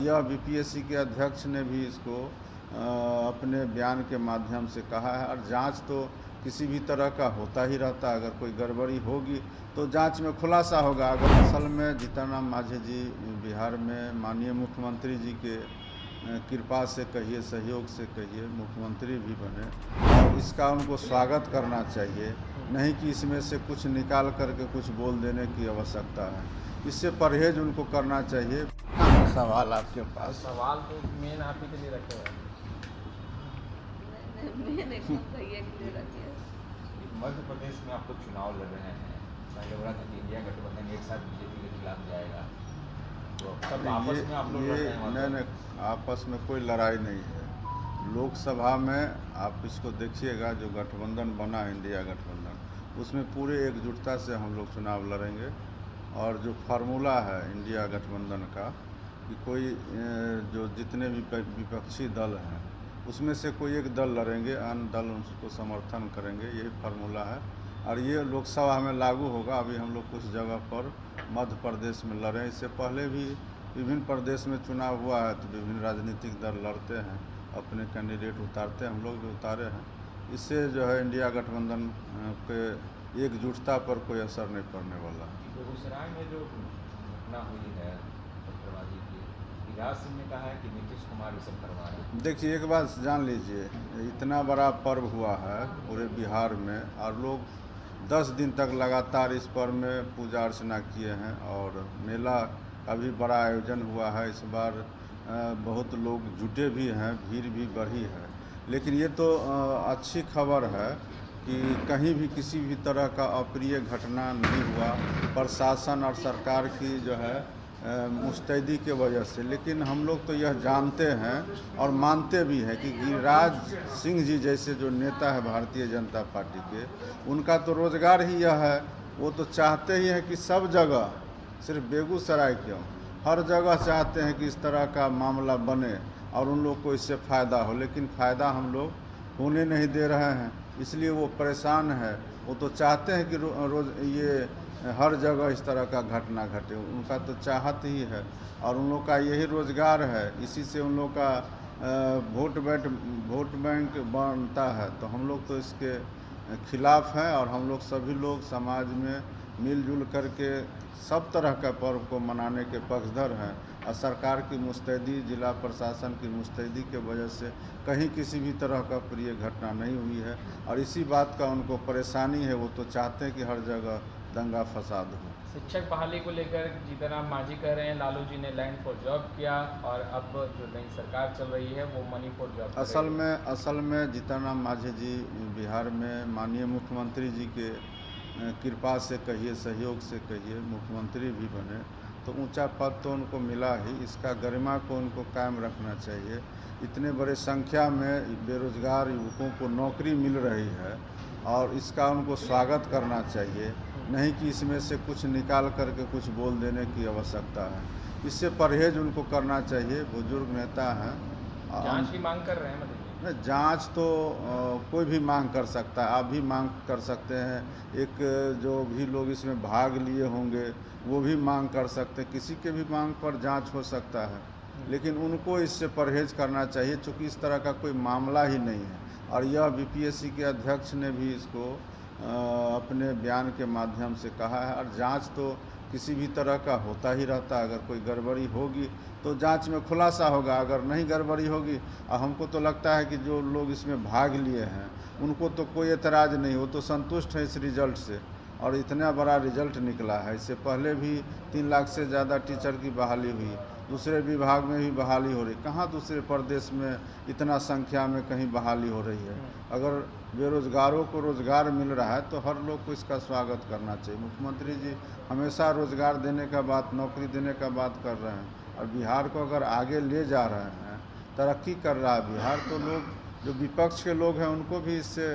यह बीपीएससी के अध्यक्ष ने भी इसको अपने बयान के माध्यम से कहा है। और जांच तो किसी भी तरह का होता ही रहता है, अगर कोई गड़बड़ी होगी तो जांच में खुलासा होगा। अगर असल में जीतनराम मांझी जी बिहार में माननीय मुख्यमंत्री जी के कृपा से कहिए, सहयोग से कहिए, मुख्यमंत्री भी बने, और इसका उनको स्वागत करना चाहिए, नहीं कि इसमें से कुछ निकाल करके कुछ बोल देने की आवश्यकता है। इससे परहेज उनको करना चाहिए। सवाल आपके पास? सवाल तो मेन आप ही के लिए रखे हुए मध्य प्रदेश में आप लोग चुनाव लड़ रहे हैं, पहले बोला था कि इंडिया गठबंधन एक साथ बीजेपी के खिलाफ जाएगा, तो सब आपस में आप लोग लड़ रहे हैं? नहीं, आपस में कोई लड़ाई नहीं है। लोकसभा में आप इसको देखिएगा, जो गठबंधन बना इंडिया गठबंधन, उसमें पूरे एकजुटता से हम लोग चुनाव लड़ेंगे। और जो फार्मूला है इंडिया गठबंधन का कि कोई जो जितने भी विपक्षी दल हैं उसमें से कोई एक दल लड़ेंगे, अन्य दल उसको समर्थन करेंगे, यही फार्मूला है। और ये लोकसभा में लागू होगा। अभी हम लोग कुछ जगह पर मध्य प्रदेश में लड़े, इससे पहले भी विभिन्न प्रदेश में चुनाव हुआ है, तो विभिन्न राजनीतिक दल लड़ते हैं, अपने कैंडिडेट उतारते हैं, हम लोग भी उतारे हैं। इससे जो है इंडिया गठबंधन के एकजुटता पर कोई असर नहीं पड़ने वाला। बेगूसराय में जो घटना हुई है पत्थरबाजी की, गिरिराज सिंह ने कहा है कि नीतीश कुमार ये सब करवा रहे हैं। देखिए, एक बात जान लीजिए, इतना बड़ा पर्व हुआ है पूरे बिहार में, और लोग 10 दिन तक लगातार इस पर्व में पूजा अर्चना किए हैं, और मेला का भी बड़ा आयोजन हुआ है। इस बार बहुत लोग जुटे भी हैं, भीड़ भी बढ़ी है। लेकिन ये तो अच्छी खबर है कि कहीं भी किसी भी तरह का अप्रिय घटना नहीं हुआ, प्रशासन और सरकार की जो है मुस्तैदी के वजह से। लेकिन हम लोग तो यह जानते हैं और मानते भी हैं कि गिरिराज सिंह जी जैसे जो नेता है भारतीय जनता पार्टी के, उनका तो रोजगार ही यह है। वो तो चाहते ही हैं कि सब जगह, सिर्फ बेगूसराय क्यों, हर जगह चाहते हैं कि इस तरह का मामला बने और उन लोग को इससे फ़ायदा हो। लेकिन फ़ायदा हम लोग होने नहीं दे रहे हैं, इसलिए वो परेशान है। वो तो चाहते हैं कि रोज़ ये हर जगह इस तरह का घटना घटे, उनका तो चाहत ही है, और उन लोग का यही रोज़गार है, इसी से उन लोग का वोट बैंक बनता है। तो हम लोग तो इसके खिलाफ़ हैं, और हम लोग सभी लोग समाज में मिलजुल करके सब तरह का पर्व को मनाने के पक्षधर हैं। और सरकार की मुस्तैदी, जिला प्रशासन की मुस्तैदी के वजह से कहीं किसी भी तरह का प्रिय घटना नहीं हुई है, और इसी बात का उनको परेशानी है। वो तो चाहते हैं कि हर जगह दंगा फसाद हो। शिक्षक बहाली को लेकर जीतनराम मांझी कह रहे हैं लालू जी ने लैंड फॉर जॉब किया, और अब जो नई सरकार चल रही है वो मनी फॉर जॉब। असल में जीतनराम मांझी जी बिहार में माननीय मुख्यमंत्री जी के कृपा से कहिए, सहयोग से कहिए, मुख्यमंत्री भी बने, तो ऊंचा पद तो उनको मिला ही। इसका गरिमा को उनको कायम रखना चाहिए। इतने बड़े संख्या में बेरोजगार युवकों को नौकरी मिल रही है, और इसका उनको स्वागत करना चाहिए, नहीं कि इसमें से कुछ निकाल करके कुछ बोल देने की आवश्यकता है। इससे परहेज उनको करना चाहिए। बुजुर्ग नेता हैं। जांच की मांग कर रहे हैं मतलब? नहीं, जांच तो कोई भी मांग कर सकता है, आप भी मांग कर सकते हैं, एक जो भी लोग इसमें भाग लिए होंगे वो भी मांग कर सकते हैं, किसी के भी मांग पर जांच हो सकता है। लेकिन उनको इससे परहेज करना चाहिए, चूँकि इस तरह का कोई मामला ही नहीं है। और यह बीपीएससी के अध्यक्ष ने भी इसको अपने बयान के माध्यम से कहा है। और जांच तो किसी भी तरह का होता ही रहता है, अगर कोई गड़बड़ी होगी तो जांच में खुलासा होगा, अगर नहीं गड़बड़ी होगी। और हमको तो लगता है कि जो लोग इसमें भाग लिए हैं उनको तो कोई एतराज़ नहीं, वो तो संतुष्ट है इस रिज़ल्ट से, और इतना बड़ा रिज़ल्ट निकला है। इससे पहले भी 3 लाख से ज़्यादा टीचर की बहाली हुई, दूसरे विभाग में भी बहाली हो रही। कहाँ दूसरे प्रदेश में इतना संख्या में कहीं बहाली हो रही है? अगर बेरोजगारों को रोज़गार मिल रहा है तो हर लोग को इसका स्वागत करना चाहिए। मुख्यमंत्री जी हमेशा रोज़गार देने का बात, नौकरी देने का बात कर रहे हैं, और बिहार को अगर आगे ले जा रहे हैं, तरक्की कर रहा है बिहार, तो लोग जो विपक्ष के लोग हैं उनको भी इससे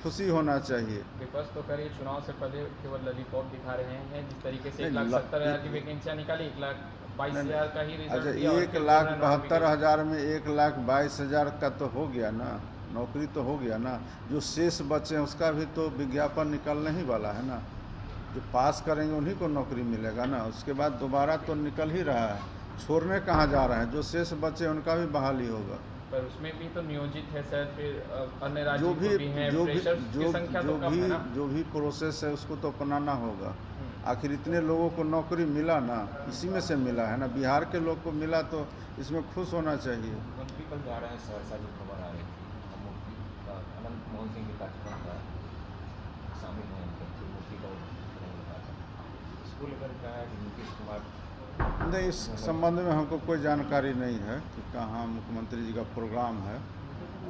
खुशी होना चाहिए। विपक्ष तो करिए चुनाव से पहले केवल लॉलीपॉप दिखा रहे हैं, जिस तरीके से 1,70,000 की वैकेंसियाँ निकाली, 1,22,000 का ही रिजल्ट दिया। 1,72,000 में 1,22,000 का तो हो गया ना, नौकरी तो हो गया ना। जो शेष बचे हैं उसका भी तो विज्ञापन निकलने ही वाला है ना। जो पास करेंगे उन्हीं को नौकरी मिलेगा ना, उसके बाद दोबारा तो निकल ही रहा है। छोड़ने कहाँ जा रहे हैं, जो शेष बचे उनका भी बहाली होगा। पर उसमें भी तो नियोजित है सर, फिर अन्य जो राज्यों भी को भी हैं, फ्रेशर्स की संख्या तो कम है ना। जो भी प्रोसेस है उसको तो अपनाना होगा। आखिर इतने लोगों को नौकरी मिला ना, इसी में से मिला है ना, बिहार के लोग को मिला तो इसमें खुश होना चाहिए। मंत्री कल जा रहे हैं सहरसा, जो खबर आ रही थी मूर्ति का, अनंत मोहन सिंह के कार्यक्रम का शामिल हैं, उनके मूर्ति का उद्घाटन होगा था। इसको लेकर क्या है कि नीतीश कुमार नहीं, इस संबंध में हमको कोई जानकारी नहीं है कि कहाँ मुख्यमंत्री जी का प्रोग्राम है,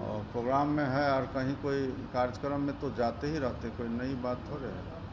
और प्रोग्राम में है और कहीं कोई कार्यक्रम में तो जाते ही रहते, कोई नई बात थोड़े है।